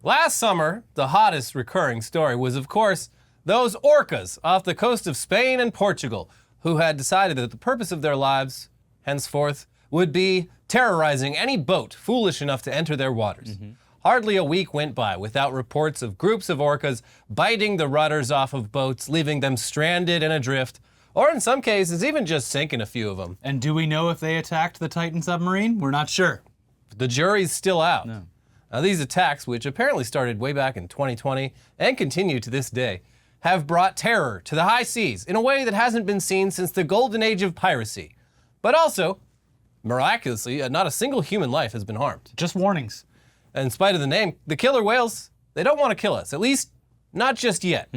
Last summer, the hottest recurring story was, of course, those orcas off the coast of Spain and Portugal who had decided that the purpose of their lives, henceforth, would be terrorizing any boat foolish enough to enter their waters. Hardly a week went by without reports of groups of orcas biting the rudders off of boats, leaving them stranded and adrift, or in some cases, even just sinking a few of them. And do we know if they attacked the Titan submarine? We're not sure. The jury's still out. No. Now, these attacks, which apparently started way back in 2020 and continue to this day, have brought terror to the high seas in a way that hasn't been seen since the golden age of piracy. But also, miraculously, not a single human life has been harmed. Just warnings. In spite of the name, the killer whales, they don't want to kill us, at least not just yet.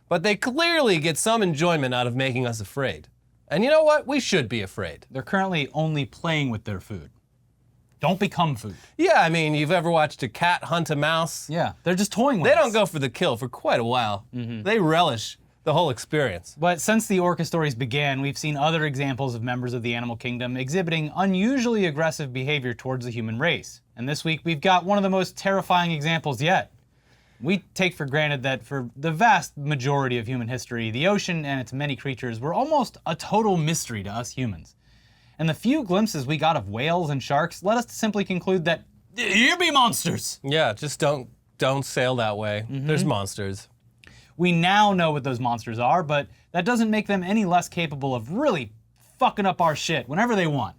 But they clearly get some enjoyment out of making us afraid. And you know what? We should be afraid. They're currently only playing with their food. Don't become food. Yeah, I mean, you've ever watched a cat hunt a mouse? Yeah, they're just toying with They us. don't go for the kill for quite a while. They relish the whole experience. But since the orca stories began, we've seen other examples of members of the animal kingdom exhibiting unusually aggressive behavior towards the human race. And this week, we've got one of the most terrifying examples yet. We take for granted that for the vast majority of human history, the ocean and its many creatures were almost a total mystery to us humans. And the few glimpses we got of whales and sharks led us to simply conclude that here be monsters. Yeah, just don't sail that way. There's monsters. We now know what those monsters are, but that doesn't make them any less capable of really fucking up our shit whenever they want.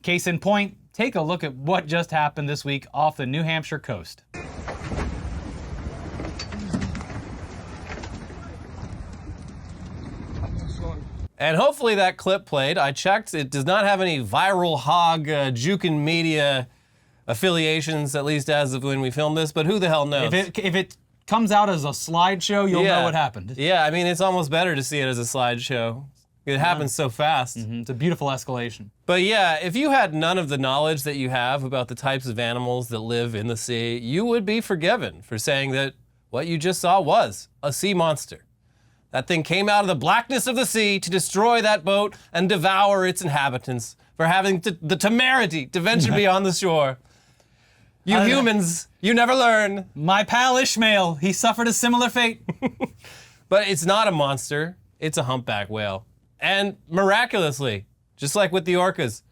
Case in point, take a look at what just happened this week off the New Hampshire coast. And hopefully that clip played. I checked. It does not have any viral hog jukin media affiliations, at least as of when we filmed this, but who the hell knows? If it comes out as a slideshow, you'll know what happened. Yeah, I mean, it's almost better to see it as a slideshow. It happens so fast. It's a beautiful escalation. But yeah, if you had none of the knowledge that you have about the types of animals that live in the sea, you would be forgiven for saying that what you just saw was a sea monster. That thing came out of the blackness of the sea to destroy that boat and devour its inhabitants, for having the temerity to venture beyond the shore. You humans, you never learn. My pal Ishmael, he suffered a similar fate. But it's not a monster, it's a humpback whale. And miraculously, just like with the orcas,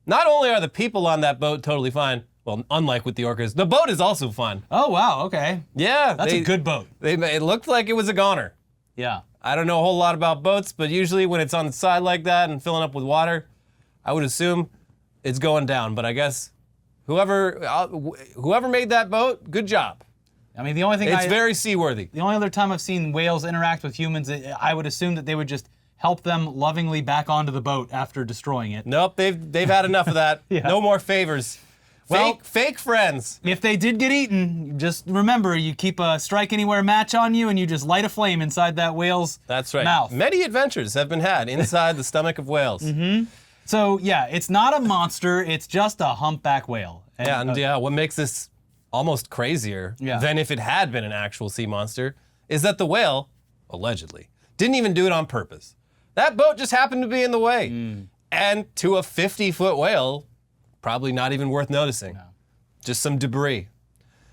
not only are the people on that boat totally fine, well, unlike with the orcas, the boat is also fine. Oh, wow, okay. Yeah. That's a good boat. It looked like it was a goner. Yeah. I don't know a whole lot about boats, but usually when it's on the side like that and filling up with water, I would assume it's going down. But I guess whoever made that boat, good job. I mean, the only thing It's very seaworthy. The only other time I've seen whales interact with humans, I would assume that they would just help them lovingly back onto the boat after destroying it. Nope, they've had enough of that. Yeah. No more favors. Well, Fake friends. If they did get eaten, just remember, you keep a strike anywhere match on you and you just light a flame inside that whale's That's right. mouth. Many adventures have been had inside the stomach of whales. So yeah, it's not a monster, it's just a humpback whale. And, What makes this almost crazier than if it had been an actual sea monster is that the whale, allegedly, didn't even do it on purpose. That boat just happened to be in the way. And to a 50-foot whale, probably not even worth noticing. No. Just some debris.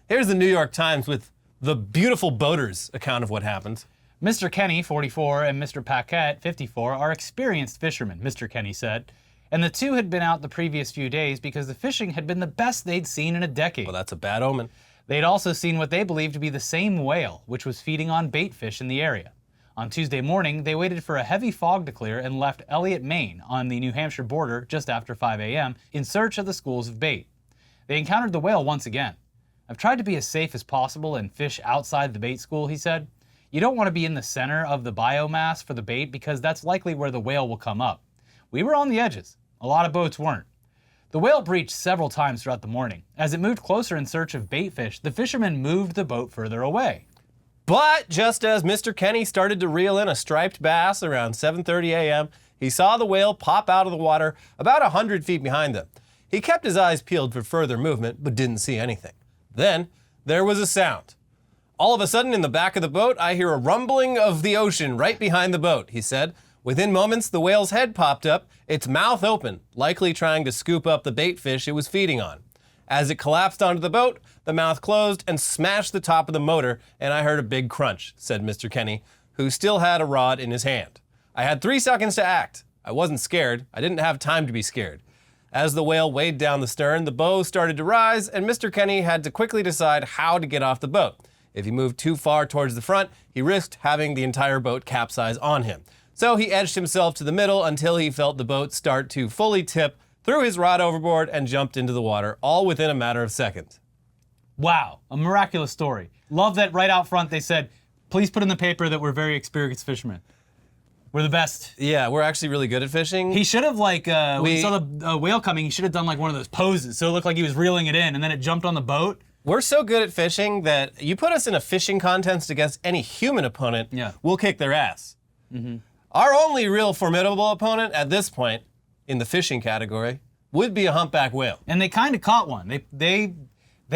Here's the New York Times with the beautiful boaters account of what happened. Mr. Kenny, 44, and Mr. Paquette, 54, are experienced fishermen, Mr. Kenny said. And the two had been out the previous few days because the fishing had been the best they'd seen in a decade. Well, that's a bad omen. They'd also seen what they believed to be the same whale, which was feeding on bait fish in the area. On Tuesday morning, they waited for a heavy fog to clear and left Elliott, Maine, on the New Hampshire border just after 5 a.m. in search of the schools of bait. They encountered the whale once again. I've tried to be as safe as possible and fish outside the bait school, he said. You don't want to be in the center of the biomass for the bait because that's likely where the whale will come up. We were on the edges. A lot of boats weren't. The whale breached several times throughout the morning. As it moved closer in search of bait fish, the fishermen moved the boat further away. But just as Mr. Kenny started to reel in a striped bass around 7:30 a.m., he saw the whale pop out of the water about 100 feet behind them. He kept his eyes peeled for further movement, but didn't see anything. Then there was a sound. All of a sudden, in the back of the boat, I hear a rumbling of the ocean right behind the boat, he said. Within moments, the whale's head popped up, its mouth open, likely trying to scoop up the bait fish it was feeding on. As it collapsed onto the boat, the mouth closed and smashed the top of the motor, and I heard a big crunch, said Mr. Kenny, who still had a rod in his hand. I had 3 seconds to act. I wasn't scared. I didn't have time to be scared. As the whale weighed down the stern, the bow started to rise, and Mr. Kenny had to quickly decide how to get off the boat. If he moved too far towards the front, he risked having the entire boat capsize on him. So he edged himself to the middle until he felt the boat start to fully tip, threw his rod overboard, and jumped into the water, all within a matter of seconds. Wow, a miraculous story. Love that right out front they said, please put in the paper that we're very experienced fishermen. We're the best. Yeah, we're actually really good at fishing. He should have, like, when he saw the whale coming, he should have done like one of those poses, so it looked like he was reeling it in, and then it jumped on the boat. We're so good at fishing that you put us in a fishing contest against any human opponent, we'll kick their ass. Mm-hmm. Our only real formidable opponent at this point, in the fishing category, would be a humpback whale. And they kind of caught one. They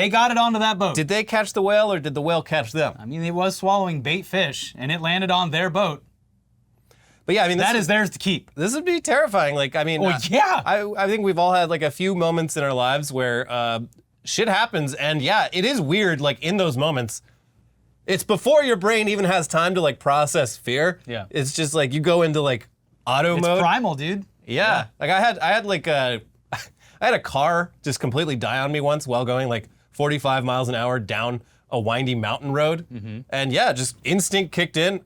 got it onto that boat. Did they catch the whale, or did the whale catch them? I mean, it was swallowing bait fish, and it landed on their boat. But yeah, I mean, that is theirs to keep. This would be terrifying. Like, I mean, yeah. I think we've all had like a few moments in our lives where shit happens, and yeah, it is weird. Like in those moments, it's before your brain even has time to like process fear. Yeah. It's just like you go into like auto mode. It's primal, dude. Yeah. Like I had like I had a car just completely die on me once while going like 45 miles an hour down a windy mountain road, and yeah, just instinct kicked in.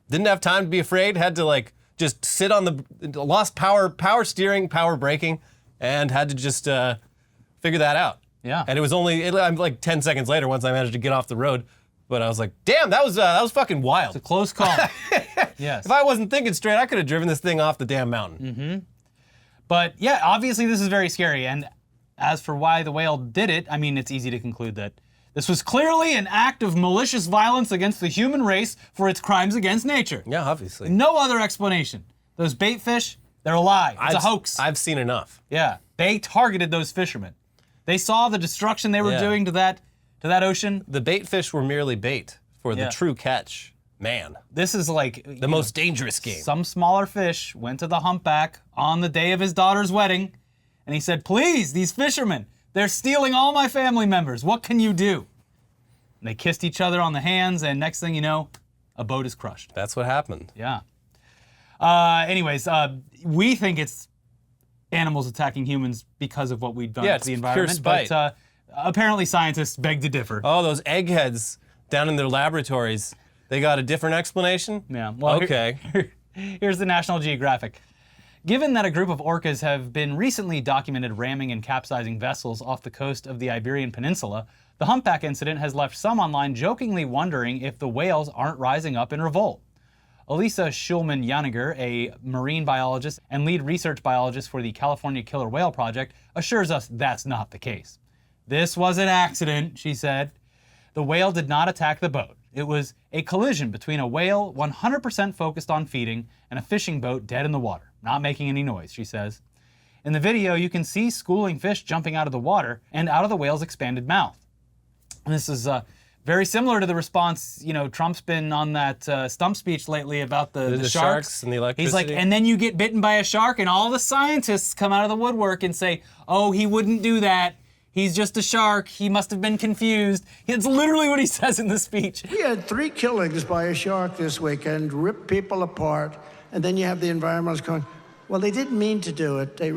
Didn't have time to be afraid, had to like just sit on lost power steering, power braking, and had to just figure that out. Yeah. And it was only like 10 seconds later once I managed to get off the road, but I was like, damn, that was fucking wild. It's a close call. Yes. If I wasn't thinking straight, I could have driven this thing off the damn mountain. But yeah, obviously this is very scary, and as for why the whale did it, I mean, it's easy to conclude that this was clearly an act of malicious violence against the human race for its crimes against nature. Yeah, obviously. No other explanation. Those bait fish, they're a lie. It's a hoax. I've seen enough. Yeah, they targeted those fishermen. They saw the destruction they were doing to that ocean. The bait fish were merely bait for the true catch. Man, this is like the most dangerous game. Some smaller fish went to the humpback on the day of his daughter's wedding, and he said, please, these fishermen, they're stealing all my family members. What can you do? And they kissed each other on the hands, and next thing you know, a boat is crushed. That's what happened. Yeah. Anyways, we think it's animals attacking humans because of what we've done to the environment. Pure spite. But apparently scientists beg to differ. Oh, those eggheads down in their laboratories, they got a different explanation? Yeah. Well, okay. Here's the National Geographic. Given that a group of orcas have been recently documented ramming and capsizing vessels off the coast of the Iberian Peninsula, the humpback incident has left some online jokingly wondering if the whales aren't rising up in revolt. Elisa Schulman-Janiger, a marine biologist and lead research biologist for the California Killer Whale Project, assures us that's not the case. This was an accident, she said. The whale did not attack the boat. It was a collision between a whale 100% focused on feeding and a fishing boat dead in the water, not making any noise, she says. In the video, you can see schooling fish jumping out of the water and out of the whale's expanded mouth. And this is very similar to the response, Trump's been on that stump speech lately about the sharks and the electricity. He's like, and then you get bitten by a shark and all the scientists come out of the woodwork and say, oh, he wouldn't do that. He's just a shark. He must have been confused. It's literally what he says in the speech. We had 3 killings by a shark this weekend, ripped people apart, and then you have the environmentalists going, well, they didn't mean to do it. They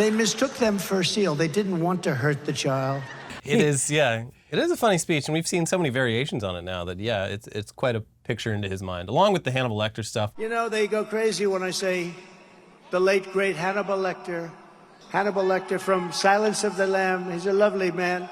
mistook them for a seal. They didn't want to hurt the child. It is, yeah. It is a funny speech, and we've seen so many variations on it now that, yeah, it's quite a picture into his mind, along with the Hannibal Lecter stuff. They go crazy when I say the late, great Hannibal Lecter. Hannibal Lecter from Silence of the Lamb. He's a lovely man.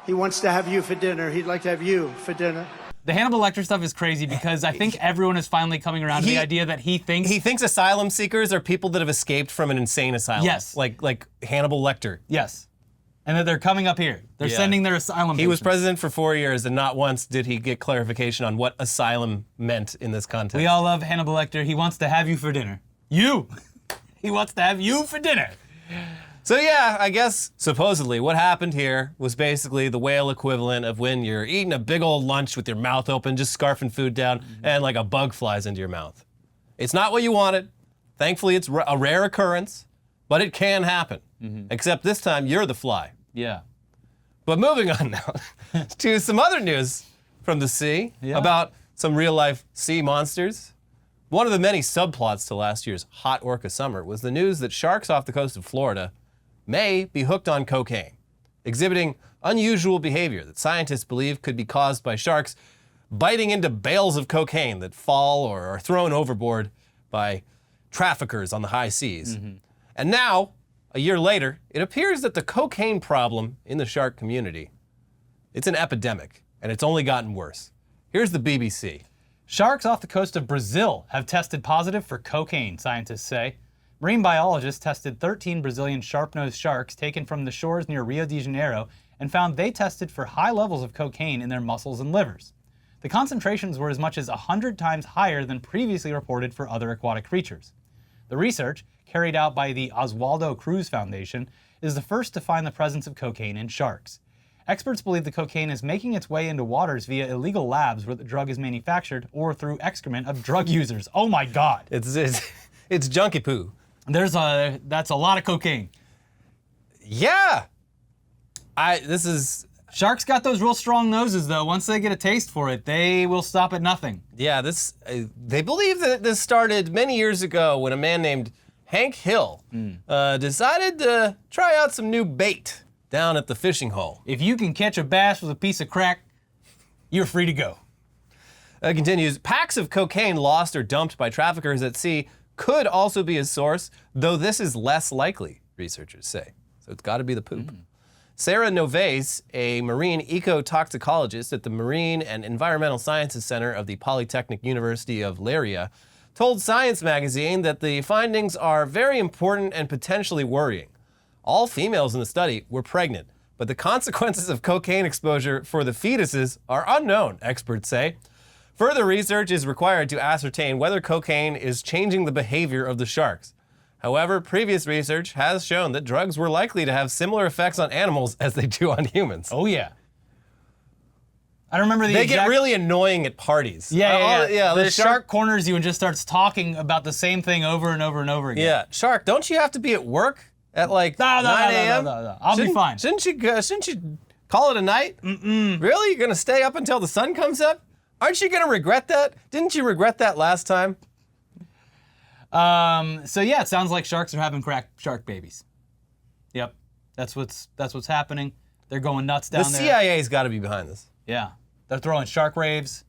He wants to have you for dinner. He'd like to have you for dinner. The Hannibal Lecter stuff is crazy because I think everyone is finally coming around to the idea that he thinks asylum seekers are people that have escaped from an insane asylum. Yes. Like Hannibal Lecter. Yes. And that they're coming up here. They're sending their asylum He was patients. president for 4 years, and not once did he get clarification on what asylum meant in this context. We all love Hannibal Lecter. He wants to have you for dinner. You! He wants to have you for dinner. So yeah, I guess supposedly what happened here was basically the whale equivalent of when you're eating a big old lunch with your mouth open, just scarfing food down, and like a bug flies into your mouth. It's not what you wanted. Thankfully, it's a rare occurrence, but it can happen. Except this time, you're the fly. Yeah. But moving on now to some other news from the sea about some real-life sea monsters. One of the many subplots to last year's hot orca summer was the news that sharks off the coast of Florida may be hooked on cocaine, exhibiting unusual behavior that scientists believe could be caused by sharks biting into bales of cocaine that fall or are thrown overboard by traffickers on the high seas. And now, a year later, it appears that the cocaine problem in the shark community, it's an epidemic, and it's only gotten worse. Here's the BBC. Sharks off the coast of Brazil have tested positive for cocaine, scientists say. Marine biologists tested 13 Brazilian sharp-nosed sharks taken from the shores near Rio de Janeiro and found they tested for high levels of cocaine in their muscles and livers. The concentrations were as much as 100 times higher than previously reported for other aquatic creatures. The research, carried out by the Oswaldo Cruz Foundation, is the first to find the presence of cocaine in sharks. Experts believe the cocaine is making its way into waters via illegal labs where the drug is manufactured or through excrement of drug users. Oh my God. It's junkie poo. That's a lot of cocaine. Yeah. Sharks got those real strong noses though. Once they get a taste for it, they will stop at nothing. Yeah, they believe that this started many years ago when a man named Hank Hill decided to try out some new bait down at the fishing hole. If you can catch a bass with a piece of crack, you're free to go. It continues, packs of cocaine lost or dumped by traffickers at sea could also be a source, though this is less likely, researchers say. So it's got to be the poop. Sarah Noves, a marine ecotoxicologist at the Marine and Environmental Sciences Center of the Polytechnic University of Leiria, told Science magazine that the findings are very important and potentially worrying. All females in the study were pregnant, but the consequences of cocaine exposure for the fetuses are unknown, experts say. Further research is required to ascertain whether cocaine is changing the behavior of the sharks. However, previous research has shown that drugs were likely to have similar effects on animals as they do on humans. Oh yeah. I remember They get really annoying at parties. Yeah. The shark corners you and just starts talking about the same thing over and over and over again. Yeah, shark, don't you have to be at work at like 9 a.m.? No. I'll be fine. Shouldn't you call it a night? Really? You're gonna stay up until the sun comes up? Aren't you gonna regret that? Didn't you regret that last time? So yeah, it sounds like sharks are having crack shark babies. Yep, that's what's happening. They're going nuts down there. The CIA's got to be behind this. Yeah, they're throwing shark raves.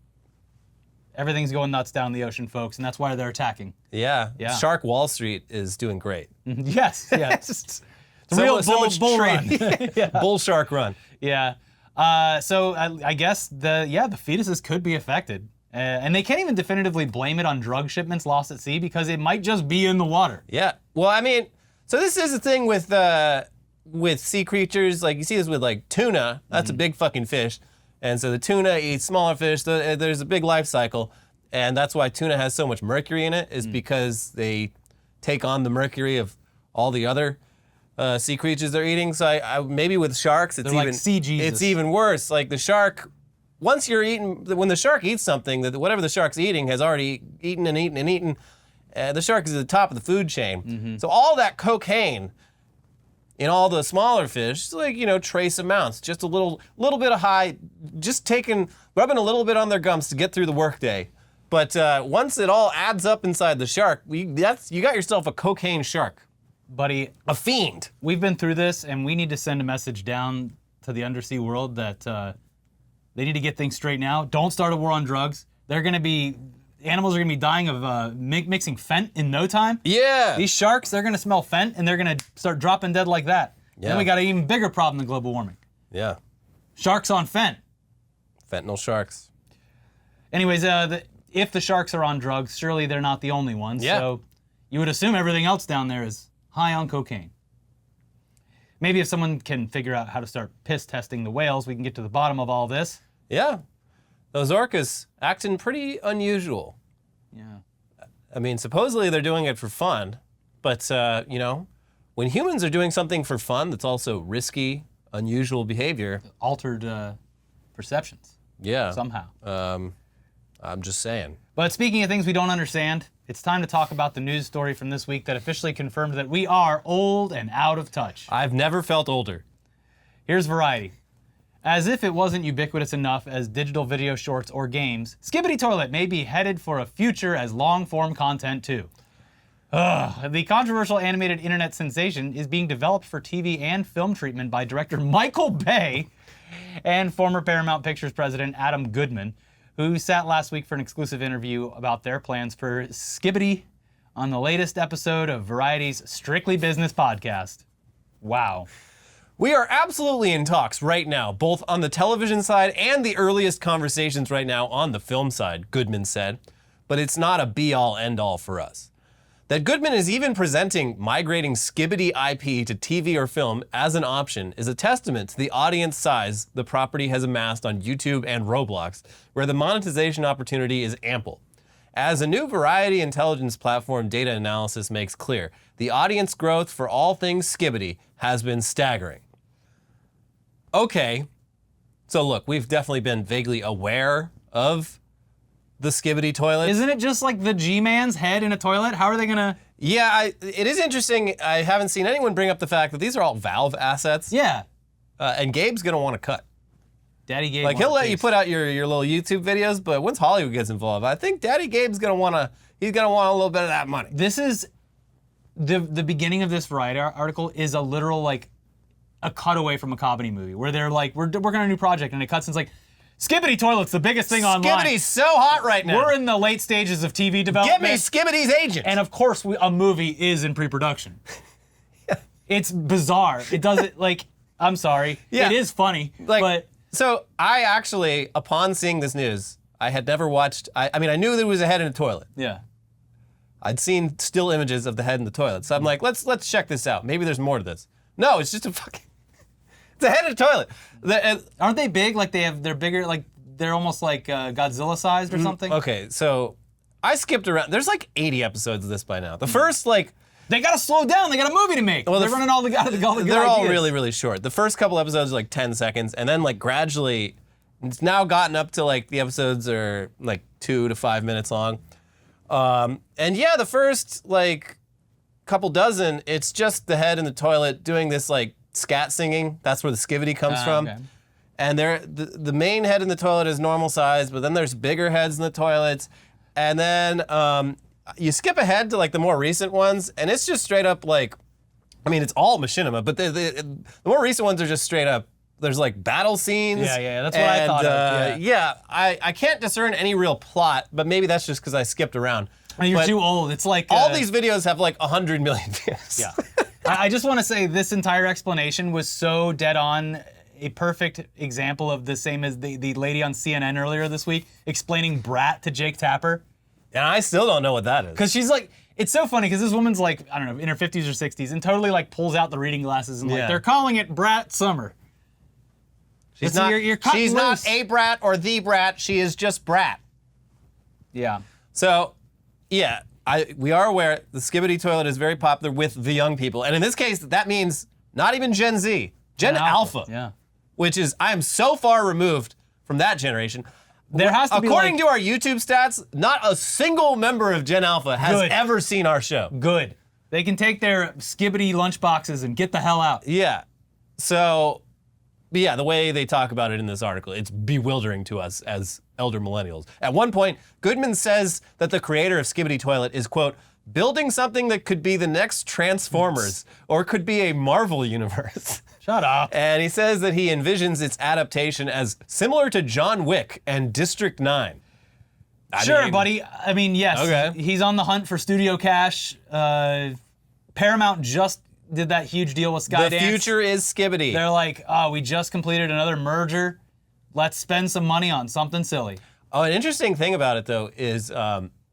Everything's going nuts down the ocean, folks, and that's why they're attacking. Yeah. Shark Wall Street is doing great. Yes. It's a real bull run. Bull shark run. Yeah. So I guess the fetuses could be affected. And they can't even definitively blame it on drug shipments lost at sea because it might just be in the water. Yeah. Well, I mean, so this is the thing with sea creatures. Like you see this with like tuna. That's a big fucking fish. And so the tuna eats smaller fish. There's a big life cycle. And that's why tuna has so much mercury in it is because they take on the mercury of all the other sea creatures they're eating. So I maybe with sharks, it's like sea Jesus. It's even worse. Like the shark, when the shark eats something, that whatever the shark's eating has already eaten and eaten and eaten. The shark is at the top of the food chain. So all that cocaine in all the smaller fish, like, trace amounts, just a little bit of high, just rubbing a little bit on their gums to get through the workday. But once it all adds up inside the shark, you got yourself a cocaine shark. Buddy. A fiend. We've been through this, and we need to send a message down to the undersea world that they need to get things straight now. Don't start a war on drugs. Animals are going to be dying of mixing fent in no time. Yeah. These sharks, they're going to smell fent, and they're going to start dropping dead like that. Yeah. Then we got an even bigger problem than global warming. Yeah. Sharks on fent. Fentanyl sharks. Anyways, if the sharks are on drugs, surely they're not the only ones. Yeah. So you would assume everything else down there is high on cocaine. Maybe if someone can figure out how to start piss testing the whales, we can get to the bottom of all this. Yeah. Those orcas acting pretty unusual. Yeah. I mean, supposedly they're doing it for fun, but, when humans are doing something for fun that's also risky, unusual behavior. Altered perceptions. Yeah. Somehow. I'm just saying. But speaking of things we don't understand, it's time to talk about the news story from this week that officially confirmed that we are old and out of touch. I've never felt older. Here's Variety. As if it wasn't ubiquitous enough as digital video shorts or games, Skibidi Toilet may be headed for a future as long-form content too. The controversial animated internet sensation is being developed for TV and film treatment by director Michael Bay and former Paramount Pictures president Adam Goodman, who sat last week for an exclusive interview about their plans for Skibidi on the latest episode of Variety's Strictly Business podcast. Wow. We are absolutely in talks right now, both on the television side and the earliest conversations right now on the film side, Goodman said. But it's not a be-all, end-all for us. That Goodman is even presenting migrating Skibidi IP to TV or film as an option is a testament to the audience size the property has amassed on YouTube and Roblox, where the monetization opportunity is ample. As a new Variety intelligence platform data analysis makes clear, the audience growth for all things Skibidi has been staggering. Okay, so look, we've definitely been vaguely aware of the Skibidi toilet. Isn't it just like the G-Man's head in a toilet? How are they gonna... Yeah, it is interesting. I haven't seen anyone bring up the fact that these are all Valve assets. Yeah. And Gabe's gonna want to cut. Daddy Gabe. Like, he'll let you put out your little YouTube videos, but once Hollywood gets involved, I think Daddy Gabe's gonna want a little bit of that money. This is... The beginning of this Variety article is a literal, like, a cutaway from a comedy movie, where they're like, we're working on a new project, and it cuts and it's like, Skibidi Toilet's the biggest thing online. Skibidi's so hot right now. We're in the late stages of TV development. Get me Skibidi's agent. And of course, a movie is in pre-production. It's bizarre. It doesn't, like, I'm sorry. Yeah. It is funny, Like, but... So I actually, upon seeing this news, I had never watched, I mean, I knew there was a head in a toilet. Yeah. I'd seen still images of the head in the toilet. So I'm like, let's check this out. Maybe there's more to this. No, it's just a fucking, it's a head in a toilet. Aren't they big? Like, they're bigger, like, they're almost like Godzilla sized or something? Okay, so I skipped around. There's like 80 episodes of this by now. The first, like, They gotta slow down. They got a movie to make. Well, they're running all the good they're all ideas. really, really short. The first couple episodes are like 10 seconds, and then like gradually, it's now gotten up to like the episodes are like 2 to 5 minutes long. And yeah, the first like couple dozen, it's just the head in the toilet doing this like scat singing. That's where the Skibidi comes from. Okay. And the main head in the toilet is normal size, but then there's bigger heads in the toilets. And then you skip ahead to like the more recent ones, and it's just straight up like, I mean, it's all machinima, but the more recent ones are just straight up, there's like battle scenes. Yeah, that's what I thought of. Yeah, I can't discern any real plot, but maybe that's just because I skipped around. And you're But too old. It's like all these videos have like 100 million views. Yeah. I just want to say this entire explanation was so dead on. A perfect example of the same as the lady on CNN earlier this week explaining Brat to Jake Tapper. And I still don't know what that is. Because she's like, it's so funny because this woman's like, I don't know, in her 50s or 60s and totally like pulls out the reading glasses and like, they're calling it Brat Summer. She's not a brat or the brat, she is just Brat. Yeah. So, yeah, we are aware the Skibidi toilet is very popular with the young people. And in this case, that means not even Gen Z, Gen Alpha. Yeah. Which is, I am so far removed from that generation. There has to be According to our YouTube stats, not a single member of Gen Alpha has Good. ever seen our show. Good. They can take their Skibidi lunchboxes and get the hell out. Yeah. So, yeah, the way they talk about it in this article, it's bewildering to us as elder millennials. At one point, Goodman says that the creator of Skibidi Toilet is, quote, building something that could be the next Transformers or could be a Marvel universe. Shut up. And he says that he envisions its adaptation as similar to John Wick and District 9. Sure, buddy. I mean, yes. Okay. He's on the hunt for studio cash. Paramount just did that huge deal with Skydance. The future is Skibidi. They're like, oh, we just completed another merger. Let's spend some money on something silly. Oh, an interesting thing about it, though, is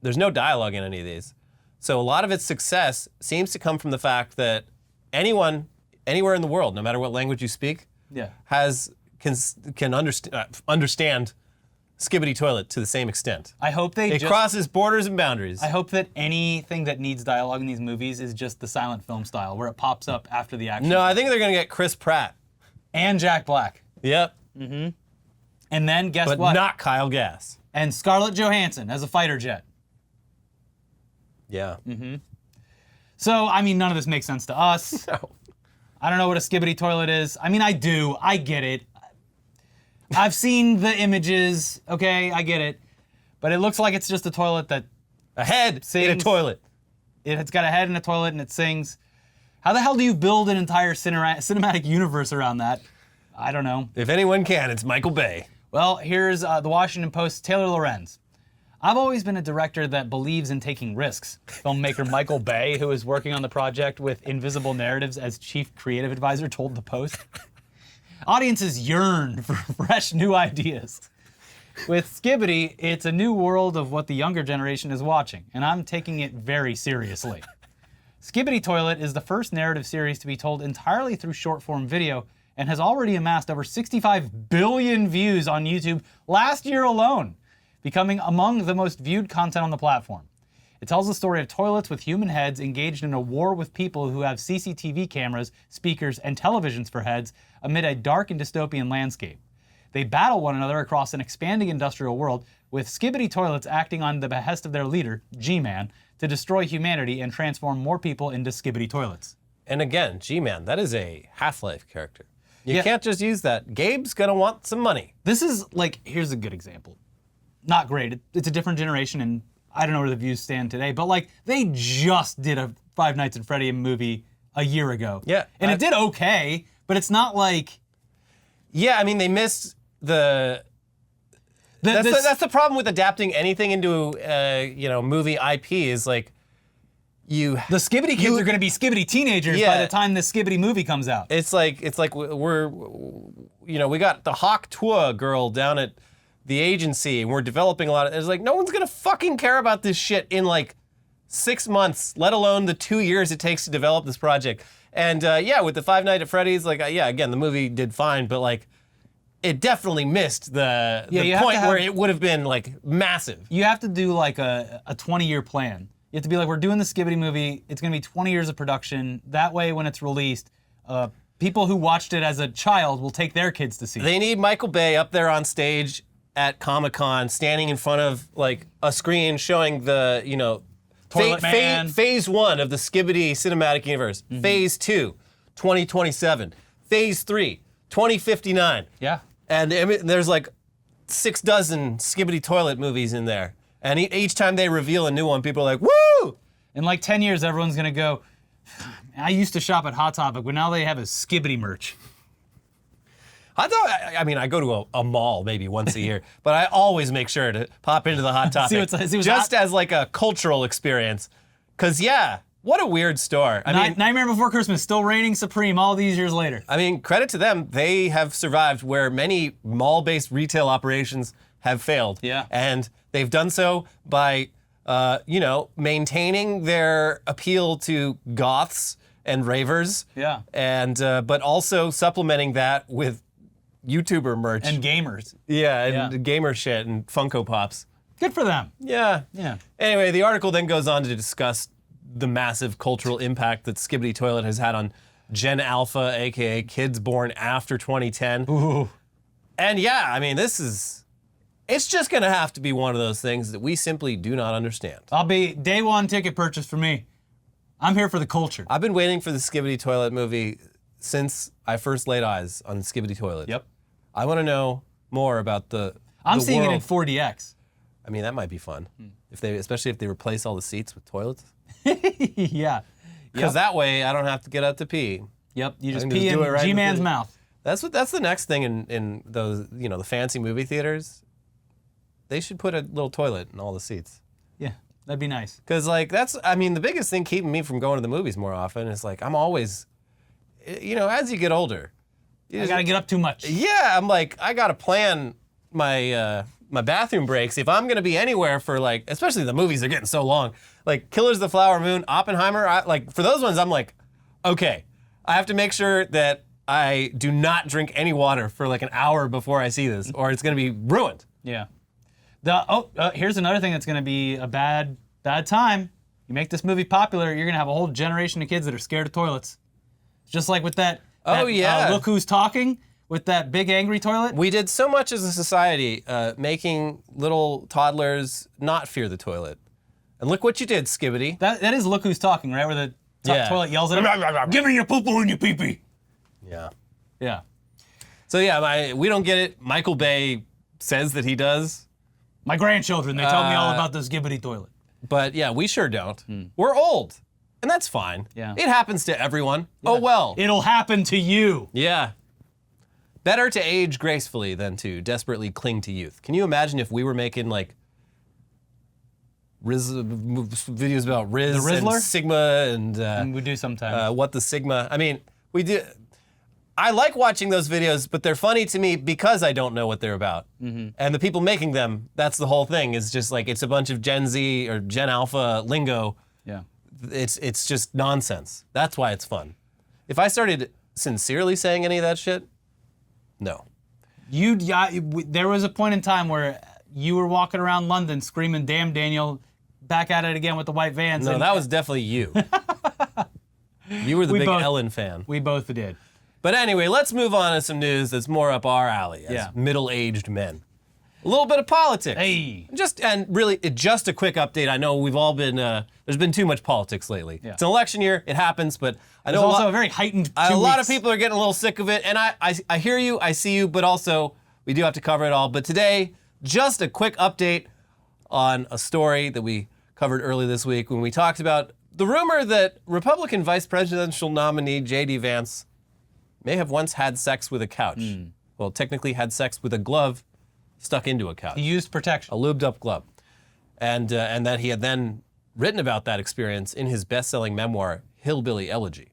there's no dialogue in any of these. So a lot of its success seems to come from the fact that anyone, anywhere in the world, no matter what language you speak, can understand Skibidi Toilet to the same extent. I hope it crosses borders and boundaries. I hope that anything that needs dialogue in these movies is just the silent film style, where it pops up after the action. No, I think they're gonna get Chris Pratt. And Jack Black. Yep. And then guess But what? not Kyle Gass. And Scarlett Johansson as a fighter jet. Yeah. So, I mean, none of this makes sense to us. No. I don't know what a Skibidi toilet is. I mean, I do. I get it. I've seen the images. Okay, I get it. But it looks like it's just a toilet that A head in a Sings. toilet. it's got a head in a toilet and it sings. How the hell do you build an entire cinematic universe around that? I don't know. If anyone can, it's Michael Bay. Well, here's the Washington Post's Taylor Lorenz. I've always been a director that believes in taking risks. Filmmaker Michael Bay, who is working on the project with Invisible Narratives as chief creative advisor, told the Post. Audiences yearn for fresh new ideas. With Skibidi, it's a new world of what the younger generation is watching, and I'm taking it very seriously. Skibidi Toilet is the first narrative series to be told entirely through short-form video and has already amassed over 65 billion views on YouTube last year alone, becoming among the most viewed content on the platform. It tells the story of toilets with human heads engaged in a war with people who have CCTV cameras, speakers, and televisions for heads amid a dark and dystopian landscape. They battle one another across an expanding industrial world, with Skibidi toilets acting on the behest of their leader, G-Man, to destroy humanity and transform more people into Skibidi toilets. And again, G-Man, that is a Half-Life character. You Yeah. can't just use that. Gabe's gonna want some money. This is like, here's a good example. Not great. It's a different generation, and I don't know where the views stand today, but like, they just did a Five Nights at Freddy movie a year ago. Yeah, And it did okay, but it's not like... Yeah, I mean, they missed the... That's the problem with adapting anything into, movie IP is like, The Skibidi kids are going to be Skibidi teenagers by the time the Skibidi movie comes out. It's like we got the Hawk Tua girl down at the agency, and we're developing a lot of. It's like no one's gonna fucking care about this shit in like 6 months, let alone the 2 years it takes to develop this project. And with the Five Nights at Freddy's, like again, the movie did fine, but like it definitely missed the point where it would have been like massive. You have to do like a 20-year plan. You have to be like, we're doing the Skibidi movie. It's going to be 20 years of production. That way, when it's released, people who watched it as a child will take their kids to see it. They need Michael Bay up there on stage at Comic-Con, standing in front of like a screen showing the, Toilet Man. phase 1 of the Skibidi cinematic universe. Phase 2, 2027. Phase 3, 2059. Yeah. And there's like 6 dozen Skibidi toilet movies in there. And each time they reveal a new one, people are like, woo! In like 10 years, everyone's going to go, I used to shop at Hot Topic, but now they have a Skibidi merch. I go to a mall maybe once a year, but I always make sure to pop into the Hot Topic see what's just hot. as like a cultural experience. Because, what a weird store. Nightmare Before Christmas, still reigning supreme all these years later. I mean, credit to them. They have survived where many mall-based retail operations have failed. Yeah. And they've done so by, maintaining their appeal to goths and ravers. Yeah. And but also supplementing that with YouTuber merch. And gamers. and gamer shit and Funko Pops. Good for them. Yeah. Yeah. Anyway, the article then goes on to discuss the massive cultural impact that Skibidi Toilet has had on Gen Alpha, aka kids born after 2010. Ooh. And it's just gonna have to be one of those things that we simply do not understand. I'll be day one ticket purchase for me. I'm here for the culture. I've been waiting for the Skibidi Toilet movie since I first laid eyes on Skibidi Toilet. Yep. I want to know more about I'm the seeing world. it in 4DX. I mean, that might be fun, especially if they replace all the seats with toilets. Yeah. Because that way I don't have to get up to pee. Yep. You just can pee just do in it right in the G-Man's theater. mouth. That's the next thing in those the fancy movie theaters. They should put a little toilet in all the seats. Yeah. That'd be nice. Because the biggest thing keeping me from going to the movies more often is like I'm always, as you get older. I gotta get up too much. Yeah, I'm like I gotta plan my my bathroom breaks if I'm gonna be anywhere for like, especially the movies are getting so long. Like Killers of the Flower Moon, Oppenheimer. For those ones, I'm like, okay, I have to make sure that I do not drink any water for like an hour before I see this, or it's gonna be ruined. Yeah. Here's another thing that's gonna be a bad time. You make this movie popular, you're gonna have a whole generation of kids that are scared of toilets. Just like with that. Oh, yeah. Look Who's Talking. with that big angry toilet? We did so much as a society making little toddlers not fear the toilet. And look what you did, Skibidi. That is Look Who's Talking, right? Where the toilet yells at him, give me your poo-poo and your pee-pee. Yeah. Yeah. So yeah, we don't get it. Michael Bay says that he does. My grandchildren, they tell me all about the Skibidi toilet. But yeah, we sure don't. We're old. And that's fine. Yeah. It happens to everyone. Yeah. Oh well. It'll happen to you. Yeah. Better to age gracefully than to desperately cling to youth. Can you imagine if we were making like videos about Riz The Rizzler? and Sigma and we do sometimes. what the Sigma. I mean, we do. I like watching those videos, but they're funny to me because I don't know what they're about. And the people making them, that's the whole thing. Is just like it's a bunch of Gen Z or Gen Alpha lingo. Yeah. It's just nonsense. That's why it's fun. If I started sincerely saying any of that shit, no. There was a point in time where you were walking around London screaming, "Damn Daniel, back at it again with the white Vans." No, that was definitely you. You were the big Ellen fan. We both did. But anyway, let's move on to some news that's more up our alley as middle-aged men. A little bit of politics. Hey. Just a quick update. I know we've all been, there's been too much politics lately. Yeah. It's an election year, it happens, but I know There's also a very heightened a lot of people are getting a little sick of it, and I hear you, I see you, but also we do have to cover it all. But today, just a quick update on a story that we covered early this week when we talked about the rumor that Republican vice presidential nominee J.D. Vance may have once had sex with a couch. Well, technically had sex with a glove stuck into a couch. He used protection. A lubed up glove. And that he had then written about that experience in his best-selling memoir, Hillbilly Elegy.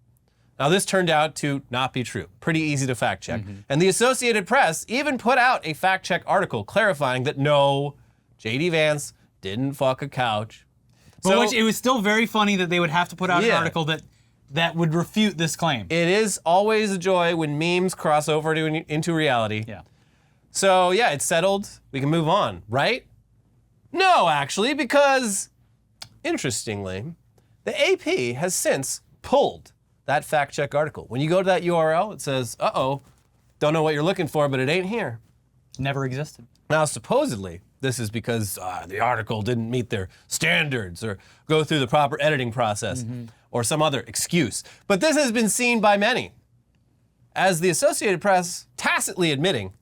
Now this turned out to not be true. Pretty easy to fact check. And the Associated Press even put out a fact check article clarifying that no, J.D. Vance didn't fuck a couch. But it was still very funny that they would have to put out an article that would refute this claim. It is always a joy when memes cross over into reality. Yeah. So yeah, it's settled. We can move on, right? No, actually, because interestingly, the AP has since pulled that fact check article. When you go to that URL, it says, uh-oh, don't know what you're looking for, but it ain't here. Never existed. Now, supposedly, this is because the article didn't meet their standards or go through the proper editing process or some other excuse. But this has been seen by many as the Associated Press tacitly admitting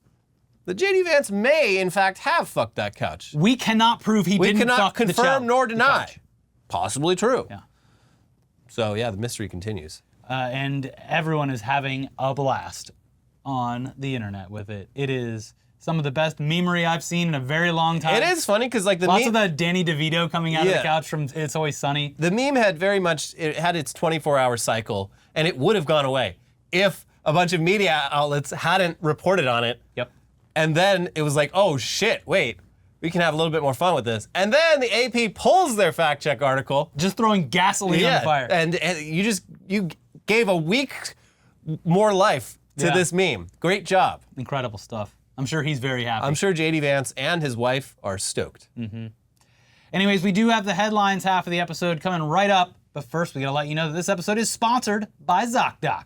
that J.D. Vance may, in fact, have fucked that couch. We cannot prove he didn't fuck the couch. We cannot confirm nor deny. Possibly true. Yeah. So, yeah, the mystery continues. And everyone is having a blast on the internet with it. It is some of the best memery I've seen in a very long time. It is funny because like the lots of that Danny DeVito coming out of the couch from It's Always Sunny. The meme had it had its 24-hour cycle, and it would have gone away if a bunch of media outlets hadn't reported on it. Yep. And then it was like, oh shit, wait, we can have a little bit more fun with this. And then the AP pulls their fact check article. Just throwing gasoline on the fire. And you gave a week more life to this meme. Great job. Incredible stuff. I'm sure he's very happy. I'm sure J.D. Vance and his wife are stoked. Anyways, we do have the headlines half of the episode coming right up. But first, we gotta let you know that this episode is sponsored by ZocDoc.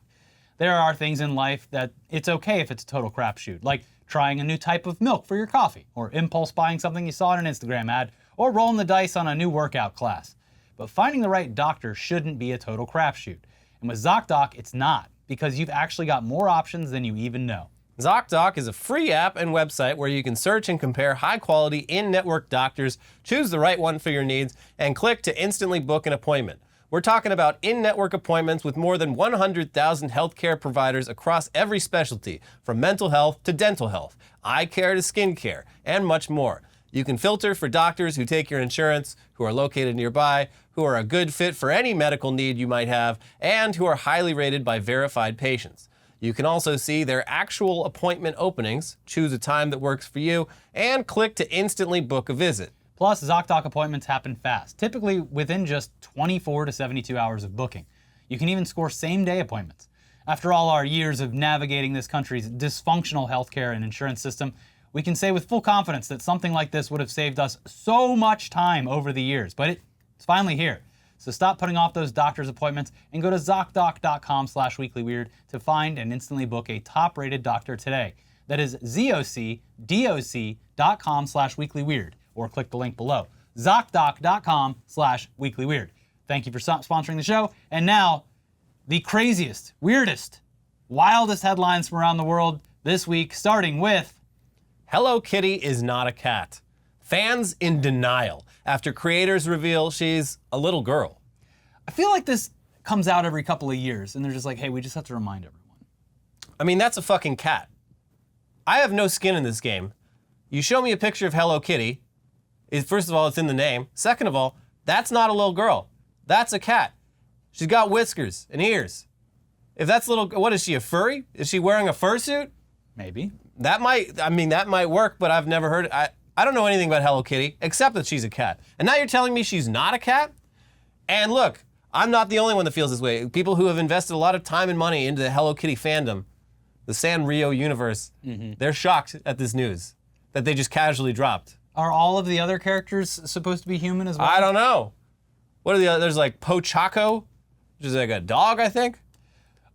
There are things in life that it's okay if it's a total crapshoot, like trying a new type of milk for your coffee, or impulse buying something you saw in an Instagram ad, or rolling the dice on a new workout class. But finding the right doctor shouldn't be a total crapshoot. And with ZocDoc, it's not, because you've actually got more options than you even know. ZocDoc is a free app and website where you can search and compare high-quality in-network doctors, choose the right one for your needs, and click to instantly book an appointment. We're talking about in-network appointments with more than 100,000 healthcare providers across every specialty, from mental health to dental health, eye care to skin care, and much more. You can filter for doctors who take your insurance, who are located nearby, who are a good fit for any medical need you might have, and who are highly rated by verified patients. You can also see their actual appointment openings, choose a time that works for you, and click to instantly book a visit. Plus, ZocDoc appointments happen fast, typically within just 24 to 72 hours of booking. You can even score same-day appointments. After all our years of navigating this country's dysfunctional healthcare and insurance system, we can say with full confidence that something like this would have saved us so much time over the years, but it's finally here. So stop putting off those doctor's appointments and go to ZocDoc.com/weeklyweird to find and instantly book a top-rated doctor today. That is ZocDoc.com/weeklyweird, or click the link below. ZocDoc.com/weeklyweird. Thank you for sponsoring the show. And now, the craziest, weirdest, wildest headlines from around the world this week, starting with Hello Kitty is not a cat. Fans in denial after creators reveal she's a little girl. I feel like this comes out every couple of years, and they're just like, hey, we just have to remind everyone. I mean, that's a fucking cat. I have no skin in this game. You show me a picture of Hello Kitty. First of all, it's in the name. Second of all, that's not a little girl. That's a cat. She's got whiskers and ears. If that's what is she, a furry? Is she wearing a fursuit? Maybe. That might work, but I've never heard it. I don't know anything about Hello Kitty, except that she's a cat. And now you're telling me she's not a cat? And look, I'm not the only one that feels this way. People who have invested a lot of time and money into the Hello Kitty fandom, the Sanrio universe, they're shocked at this news that they just casually dropped. Are all of the other characters supposed to be human as well? I don't know. What are the other? There's like Pochaco, which is like a dog, I think.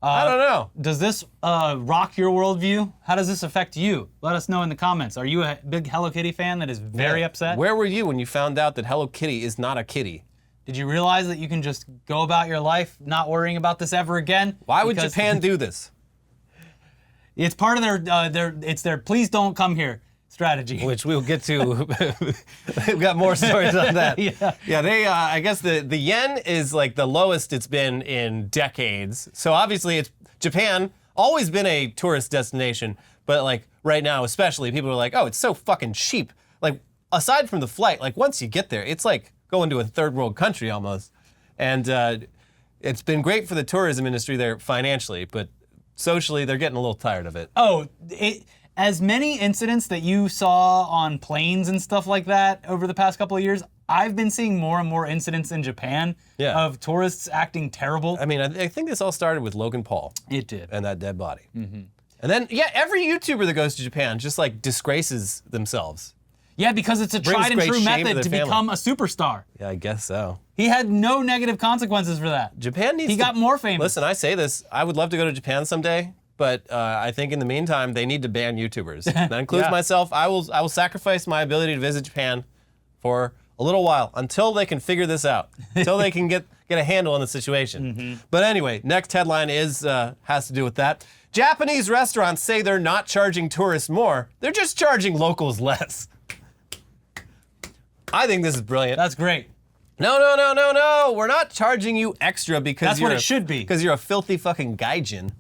I don't know. Does this rock your worldview? How does this affect you? Let us know in the comments. Are you a big Hello Kitty fan that is very upset? Where were you when you found out that Hello Kitty is not a kitty? Did you realize that you can just go about your life not worrying about this ever again? Why would Japan do this? It's part of their please don't come here strategy. Which we'll get to. We've got more stories on that. Yeah, they, I guess the yen is like the lowest it's been in decades. So obviously it's Japan, always been a tourist destination, but like right now especially, people are like, oh, it's so fucking cheap. Like aside from the flight, like once you get there, it's like going to a third world country almost. And it's been great for the tourism industry there financially, but socially they're getting a little tired of it. Oh, as many incidents that you saw on planes and stuff like that over the past couple of years, I've been seeing more and more incidents in Japan of tourists acting terrible. I mean, I think this all started with Logan Paul. It did. And that dead body. And then, every YouTuber that goes to Japan just like disgraces themselves. Yeah, because it's a tried and true method to become a superstar. Yeah, I guess so. He had no negative consequences for that. Japan needs He got more famous. Listen, I say this, I would love to go to Japan someday. But I think in the meantime, they need to ban YouTubers. That includes myself. I will sacrifice my ability to visit Japan for a little while until they can figure this out, until they can get a handle on the situation. But anyway, next headline has to do with that. Japanese restaurants say they're not charging tourists more. They're just charging locals less. I think this is brilliant. That's great. No. We're not charging you extra because that's what it should be. Because you're a filthy fucking gaijin.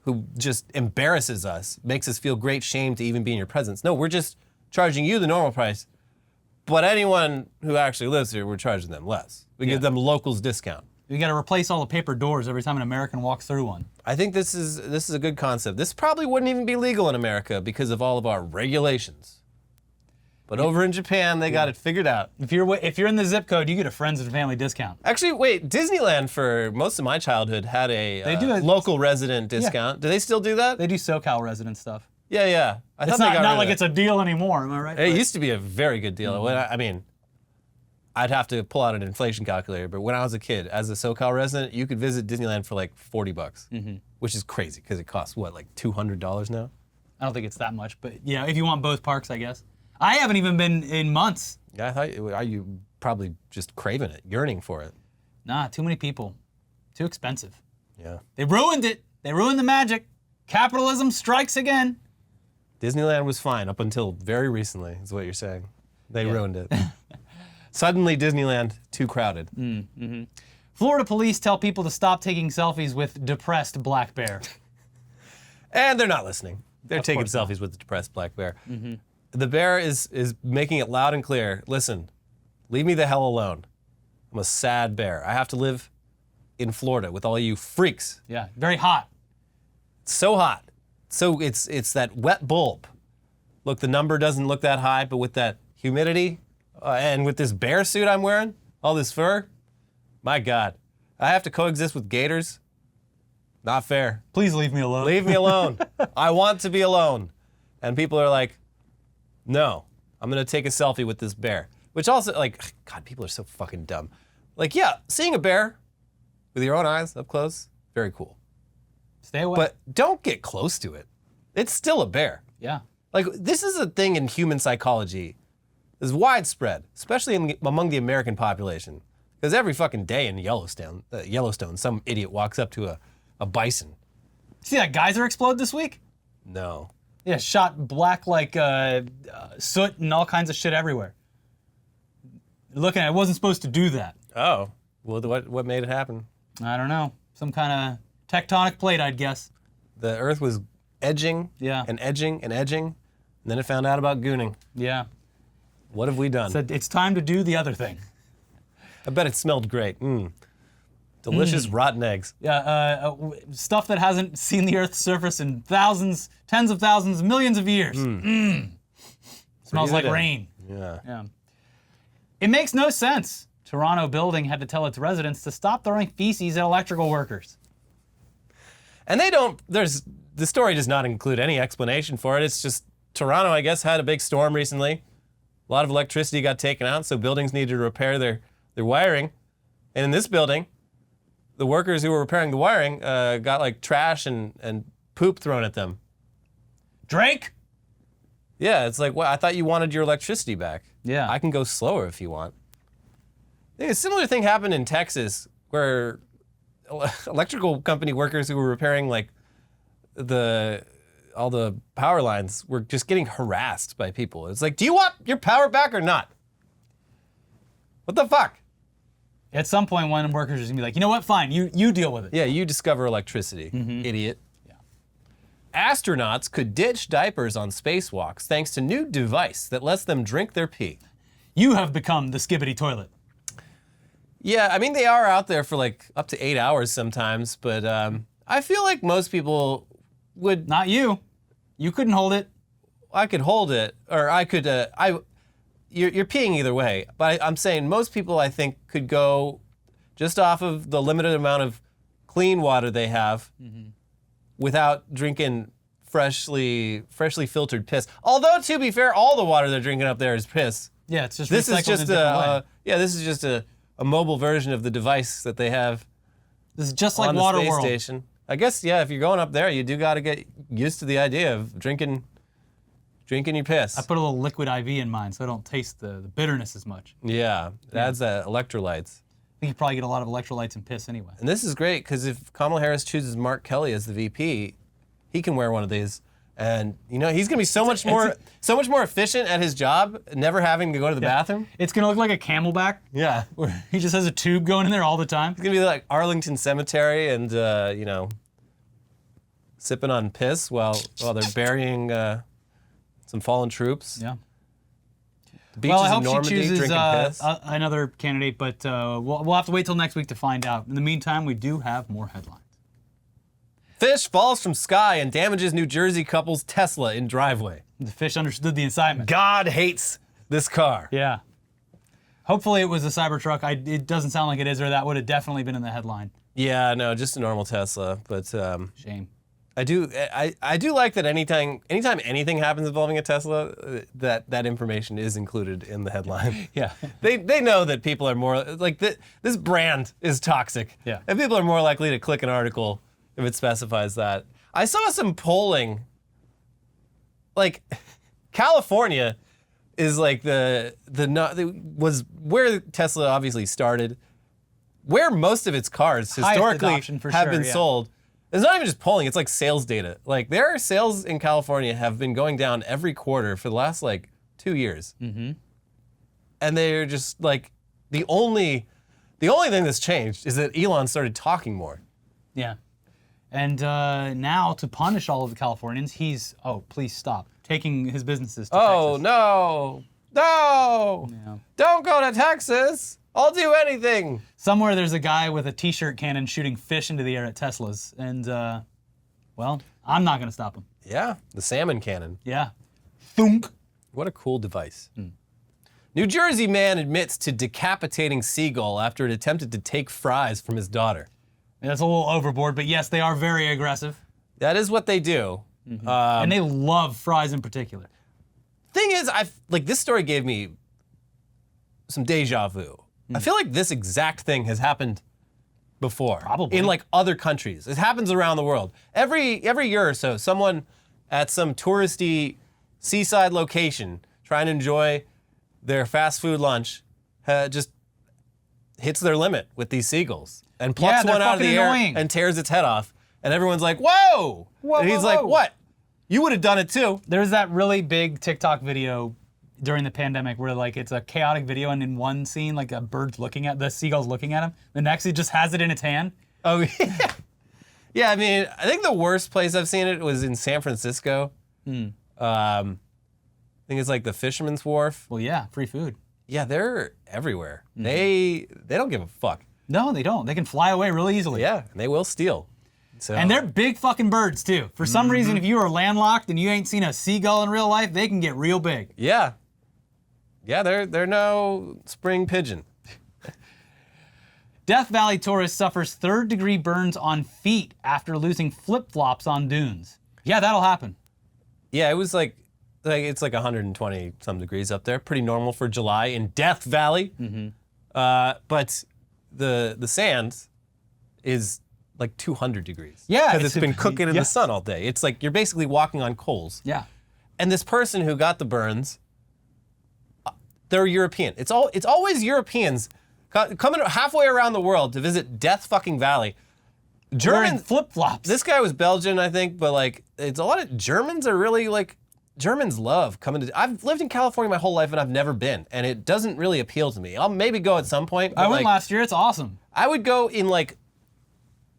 Who just embarrasses us, makes us feel great shame to even be in your presence. No, we're just charging you the normal price, but anyone who actually lives here, we're charging them less. We give them locals discount. We got to replace all the paper doors every time an American walks through one. I think this is a good concept. This probably wouldn't even be legal in America because of all of our regulations. But over in Japan, they got it figured out. If you're in the zip code, you get a friends and family discount. Actually, wait, Disneyland for most of my childhood had a local resident discount. Do they still do that? They do SoCal resident stuff. Yeah. It's not like it's a deal anymore, am I right? It used to be a very good deal. I mean, I'd have to pull out an inflation calculator, but when I was a kid, as a SoCal resident, you could visit Disneyland for like $40, which is crazy because it costs, what, like $200 now? I don't think it's that much, but yeah, if you want both parks, I guess. I haven't even been in months. Yeah, I thought you probably just craving it, yearning for it. Nah, too many people. Too expensive. Yeah. They ruined it. They ruined the magic. Capitalism strikes again. Disneyland was fine up until very recently, is what you're saying. They ruined it. Suddenly, Disneyland, too crowded. Florida police tell people to stop taking selfies with depressed black bear. And they're not listening. They're taking selfies with the depressed black bear. The bear is making it loud and clear. Listen, leave me the hell alone. I'm a sad bear. I have to live in Florida with all you freaks. Yeah, very hot. It's so hot. So it's that wet bulb. Look, the number doesn't look that high, but with that humidity and with this bear suit I'm wearing, all this fur, my God, I have to coexist with gators. Not fair. Please leave me alone. Leave me alone. I want to be alone. And people are like, no, I'm gonna take a selfie with this bear. Which also, like, God, people are so fucking dumb. Like, yeah, seeing a bear with your own eyes up close, very cool. Stay away. But don't get close to it. It's still a bear. yeah. Like, this is a thing in human psychology. It's widespread, especially among the American population. Because every fucking day in Yellowstone, some idiot walks up to a bison. See that geyser explode this week? No. Yeah, shot black like soot and all kinds of shit everywhere. Looking at it, wasn't supposed to do that. Oh. Well, what made it happen? I don't know. Some kind of tectonic plate, I'd guess. The Earth was edging Yeah. and edging and edging, and then it found out about gooning. Yeah. What have we done? So it's time to do the other thing. I bet it smelled great. Delicious rotten eggs. Yeah, stuff that hasn't seen the Earth's surface in thousands, tens of thousands, millions of years. Smells like Breathe it in. rain. Yeah. Yeah. It makes no sense. Toronto building had to tell its residents to stop throwing feces at electrical workers. And the story does not include any explanation for it. It's just Toronto, I guess, had a big storm recently. A lot of electricity got taken out, so buildings needed to repair their wiring. And in this building, the workers who were repairing the wiring got like trash and poop thrown at them. Drake? Yeah, it's like, well, I thought you wanted your electricity back. Yeah. I can go slower if you want. I think a similar thing happened in Texas where electrical company workers who were repairing like all the power lines were just getting harassed by people. It's like, do you want your power back or not? What the fuck? At some point, one of the workers is gonna be like, you know what, fine, you deal with it. Yeah, you discover electricity, idiot. Yeah. Astronauts could ditch diapers on spacewalks thanks to new device that lets them drink their pee. You have become the Skibidi toilet. Yeah, I mean, they are out there for like up to 8 hours sometimes, but I feel like most people would. Not you. You couldn't hold it. I could hold it, or I could. You're peeing either way, but I'm saying most people, I think, could go just off of the limited amount of clean water they have without drinking freshly filtered piss. Although, to be fair, all the water they're drinking up there is piss. Yeah, it's just This is recycled just in a different way. this is just a mobile version of the device that they have This is just like on the Water space World. station. I guess, yeah, if you're going up there, you do got to get used to the idea of drinking your piss. I put a little liquid IV in mine so I don't taste the bitterness as much. Yeah, it adds that electrolytes. I think you probably get a lot of electrolytes in piss anyway. And this is great because if Kamala Harris chooses Mark Kelly as the VP, he can wear one of these. And you know, he's gonna be so much more efficient at his job, never having to go to the bathroom. It's gonna look like a Camelback. Yeah. Where he just has a tube going in there all the time. It's gonna be like Arlington Cemetery and sipping on piss while they're burying some fallen troops. Yeah. The beaches Well, I in hope she Normandy chooses drinking piss. another candidate, but we'll have to wait till next week to find out. In the meantime, we do have more headlines. Fish falls from sky and damages New Jersey couple's Tesla in driveway. The fish understood the incitement. God hates this car. Yeah. Hopefully it was a Cybertruck. It doesn't sound like it is, or that would have definitely been in the headline. Yeah, no, just a normal Tesla. But Shame. I do like that anytime anything happens involving a Tesla, that information is included in the headline. Yeah. They know that people are more like this brand is toxic. Yeah. And people are more likely to click an article if it specifies that. I saw some polling. Like, California is like was where Tesla obviously started, where most of its cars historically adoption for have sure, been yeah. sold. It's not even just polling, it's like sales data. Like, their sales in California have been going down every quarter for the last like 2 years. Mm-hmm. And they're just like, the only thing that's changed is that Elon started talking more. Yeah. And now, to punish all of the Californians, he's, please stop, taking his businesses to Texas. No. Yeah. Don't go to Texas. I'll do anything. Somewhere there's a guy with a t-shirt cannon shooting fish into the air at Teslas. And, well, I'm not going to stop him. Yeah, the salmon cannon. Yeah. Thunk. What a cool device. New Jersey man admits to decapitating seagull after it attempted to take fries from his daughter. That's a little overboard, but yes, they are very aggressive. That is what they do. And they love fries in particular. Thing is, this story gave me some deja vu. I feel like this exact thing has happened before. Probably. In like other countries. It happens around the world. Every year or so, someone at some touristy seaside location trying to enjoy their fast food lunch just hits their limit with these seagulls and plucks one out of the air and tears its head off. And everyone's like, whoa! And he's like, what? You would have done it too. There's that really big TikTok video during the pandemic where like it's a chaotic video, and in one scene like a bird's looking at the seagull's looking at him. The next he just has it in its hand. Oh yeah. Yeah, I mean, I think the worst place I've seen it was in San Francisco. I think it's like the Fisherman's Wharf. Well, yeah, free food. Yeah, they're everywhere. They don't give a fuck. No, they don't. They can fly away really easily. Yeah, and they will steal. So. And they're big fucking birds too. For some reason, if you are landlocked and you ain't seen a seagull in real life, they can get real big. Yeah. Yeah, they're no spring pigeon. Death Valley tourist suffers third-degree burns on feet after losing flip-flops on dunes. Yeah, that'll happen. Yeah, it was like it's like 120 some degrees up there. Pretty normal for July in Death Valley. But the sand is like 200 degrees. Yeah, because it's been cooking in the sun all day. It's like you're basically walking on coals. Yeah. And this person who got the burns, they're European. It's always Europeans coming halfway around the world to visit Death fucking Valley. Wearing flip-flops. This guy was Belgian, I think, but like it's a lot of Germans are really like Germans love coming to. I've lived in California my whole life and I've never been, and it doesn't really appeal to me. I'll maybe go at some point. But I went last year. It's awesome. I would go in like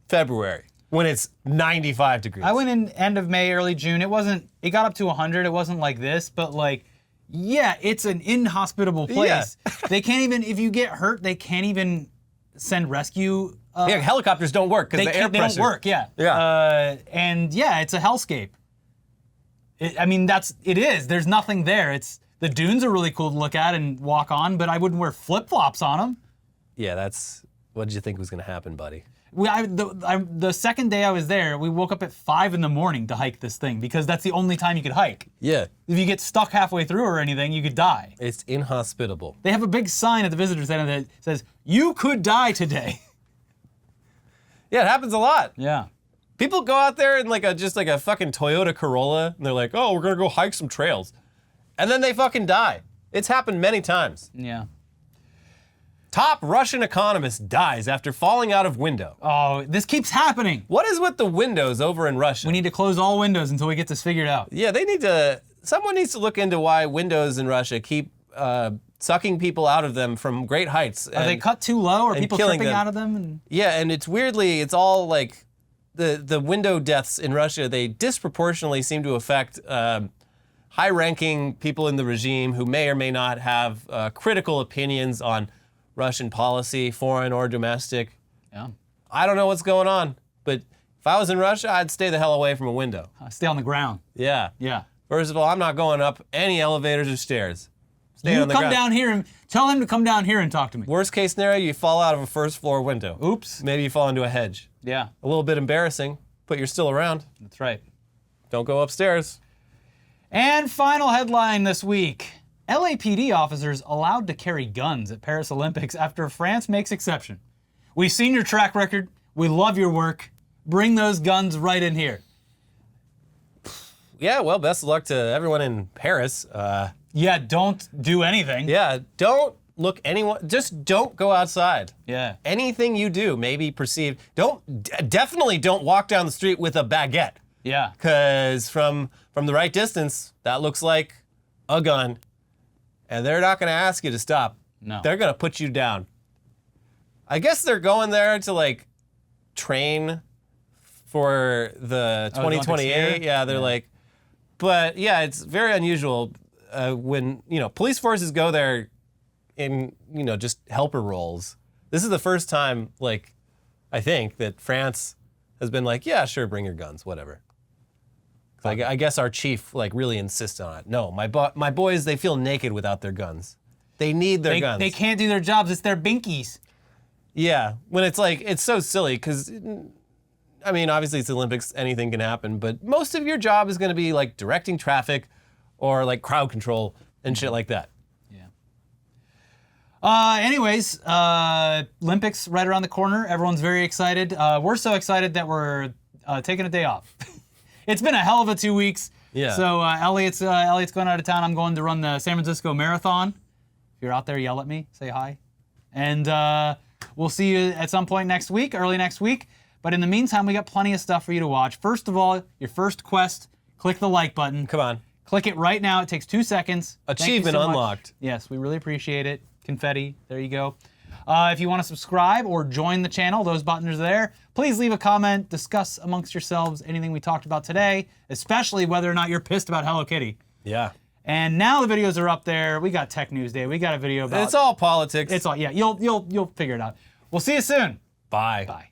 February when it's 95 degrees. I went in end of May, early June. It got up to 100. It wasn't like this, but like, yeah, it's an inhospitable place. Yeah. They can't even, if you get hurt, they can't even send rescue. Yeah, helicopters don't work because the air pressure. They don't work, yeah. Yeah. And yeah, it's a hellscape. It is. There's nothing there. The dunes are really cool to look at and walk on, but I wouldn't wear flip-flops on them. Yeah, what did you think was going to happen, buddy? The second day I was there, we woke up at 5 in the morning to hike this thing because that's the only time you could hike. Yeah. If you get stuck halfway through or anything, you could die. It's inhospitable. They have a big sign at the visitor center that says, "You could die today." Yeah, it happens a lot. Yeah. People go out there in just like a fucking Toyota Corolla, and they're like, "Oh, we're gonna go hike some trails," and then they fucking die. It's happened many times. Yeah. Top Russian economist dies after falling out of window. Oh, this keeps happening. What is with the windows over in Russia? We need to close all windows until we get this figured out. Yeah, someone needs to look into why windows in Russia keep sucking people out of them from great heights. Are they cut too low? Are people tripping them out of them? Yeah, and it's all like the window deaths in Russia, they disproportionately seem to affect high-ranking people in the regime who may or may not have critical opinions on Russian policy, foreign or domestic. Yeah. I don't know what's going on, but if I was in Russia, I'd stay the hell away from a window. Stay on the ground. Yeah. Yeah. First of all, I'm not going up any elevators or stairs. Stay You on the come ground. down here and tell him to come down here and talk to me. Worst case scenario, you fall out of a first floor window. Oops. Maybe you fall into a hedge. Yeah, A little bit embarrassing, but you're still around. that's right. Don't go upstairs. And final headline this week. LAPD officers allowed to carry guns at Paris Olympics after France makes exception. We've seen your track record. We love your work. Bring those guns right in here. Yeah, well, best of luck to everyone in Paris. Yeah, don't do anything. Yeah, don't look just don't go outside. Yeah. Anything you do may be perceived. Definitely don't walk down the street with a baguette. Yeah. Because from the right distance, that looks like a gun. And they're not going to ask you to stop. No. They're going to put you down. I guess they're going there to train for the 2028. Yeah, they're but yeah, it's very unusual when, police forces go there in, just helper roles. This is the first time, I think, that France has been yeah, sure, bring your guns, whatever. I guess our chief really insists on it. No, my boys, they feel naked without their guns. They need their guns. They can't do their jobs. It's their binkies. Yeah, when it's so silly because, obviously it's the Olympics, anything can happen, but most of your job is going to be directing traffic or crowd control and shit like that. Yeah. Anyways, Olympics right around the corner. Everyone's very excited. We're so excited that we're taking a day off. It's been a hell of a 2 weeks. Yeah. So Elliot's going out of town. I'm going to run the San Francisco Marathon. If you're out there, yell at me, say hi. And we'll see you at some point next week, early next week. But in the meantime, we got plenty of stuff for you to watch. First of all, your first quest, click the like button. Come on. Click it right now. It takes 2 seconds. Thank you Achievement so much. unlocked. Yes, we really appreciate it. Confetti, there you go. If you want to subscribe or join the channel, those buttons are there. Please leave a comment, discuss amongst yourselves anything we talked about today, especially whether or not you're pissed about Hello Kitty. Yeah. And now the videos are up there. We got Tech News Day. We got a video about... It's all politics. It's all, yeah, you'll figure it out. We'll see you soon. Bye. Bye.